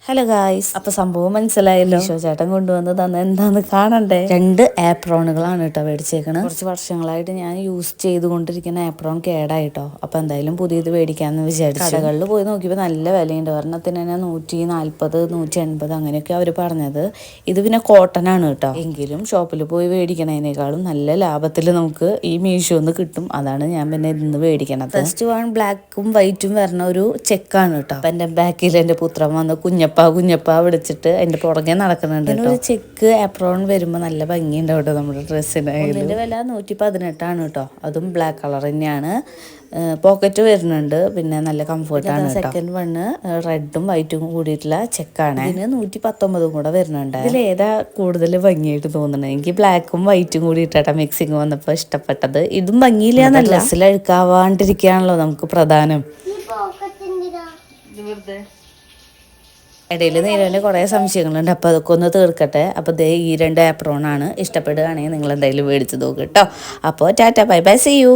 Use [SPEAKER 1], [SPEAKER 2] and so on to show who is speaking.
[SPEAKER 1] Hello guys, അപ്പൊ സംഭവം മനസ്സിലായല്ലോ. ചേട്ടൻ കൊണ്ടുവന്ന് തന്ന എന്താന്ന് കാണണ്ടേ. 2 ആപ്രോണുകളാണ് കേട്ടോ മേടിച്ചേക്കണത്. കുറച്ച് വർഷങ്ങളായിട്ട് ഞാൻ യൂസ് ചെയ്തുകൊണ്ടിരിക്കുന്ന ആപ്രോൺ കേടായിട്ടോ. അപ്പൊ എന്തായാലും പുതിയത് മേടിക്കാന്ന് വിചാരിച്ചു. കടകളിൽ പോയി നോക്കിയപ്പോൾ നല്ല വിലയുണ്ട്. ഒരെണ്ണത്തിന് തന്നെ 140, 180 അങ്ങനെയൊക്കെ അവർ പറഞ്ഞത്. ഇത് പിന്നെ കോട്ടൺ ആണ് കേട്ടോ. എങ്കിലും ഷോപ്പിൽ പോയി മേടിക്കണതിനേക്കാളും നല്ല ലാഭത്തിൽ നമുക്ക് ഈ മീഷോന്ന് കിട്ടും. അതാണ് ഞാൻ പിന്നെ ഇന്ന് മേടിക്കണത്. ഫസ്റ്റ് വൺ ബ്ലാക്കും വൈറ്റും വരുന്ന ഒരു ചെക്കാണ് കേട്ടോ. അപ്പൊ എന്റെ ബാക്കിൽ എന്റെ പുത്രൻ വന്ന് കുഞ്ഞപ്പ വിളിച്ചിട്ട് അതിന്റെ പുറകെ നടക്കുന്നുണ്ട്. ഒരു ചെക്ക് ആപ്രോൺ വരുമ്പോൾ നല്ല ഭംഗിയുണ്ടാവും കേട്ടോ നമ്മുടെ ഡ്രസ്സിന്. ഇതിന്റെ വില 118 കേട്ടോ. അതും ബ്ലാക്ക് കളർ തന്നെയാണ്. പോക്കറ്റ് വരുന്നുണ്ട്. പിന്നെ നല്ല കംഫർട്ടാണ്. സെക്കൻഡ് വണ്ണ് റെഡും വൈറ്റും കൂടിയിട്ടുള്ള ചെക്കാണ്. ഇതിന് 119 കൂടെ വരുന്നുണ്ട്. ഇതിൽ ഏതാ കൂടുതൽ ഭംഗിയായിട്ട് തോന്നുന്നത്? എനിക്ക് ബ്ലാക്കും വൈറ്റും കൂടി ഇട്ടാ മിക്സിങ് വന്നപ്പോൾ ഇഷ്ടപ്പെട്ടത്. ഇതും ഭംഗിയില്ലാന്നല്ല, ഡ്രസ്സിൽ അഴുക്കാവാണ്ടിരിക്കുകയാണല്ലോ നമുക്ക് പ്രധാനം. ഇടയിൽ നീരവിന് കുറേ സംശയങ്ങളുണ്ട്. അപ്പോൾ അതൊക്കെ ഒന്ന് തീർക്കട്ടെ. അപ്പോൾ ദേ ഈ 2 ആപ്രോണാണ്. ഇഷ്ടപ്പെടുകയാണെങ്കിൽ നിങ്ങൾ എന്തായാലും മേടിച്ച് നോക്ക് കേട്ടോ. അപ്പോൾ tata, bye bye, see U.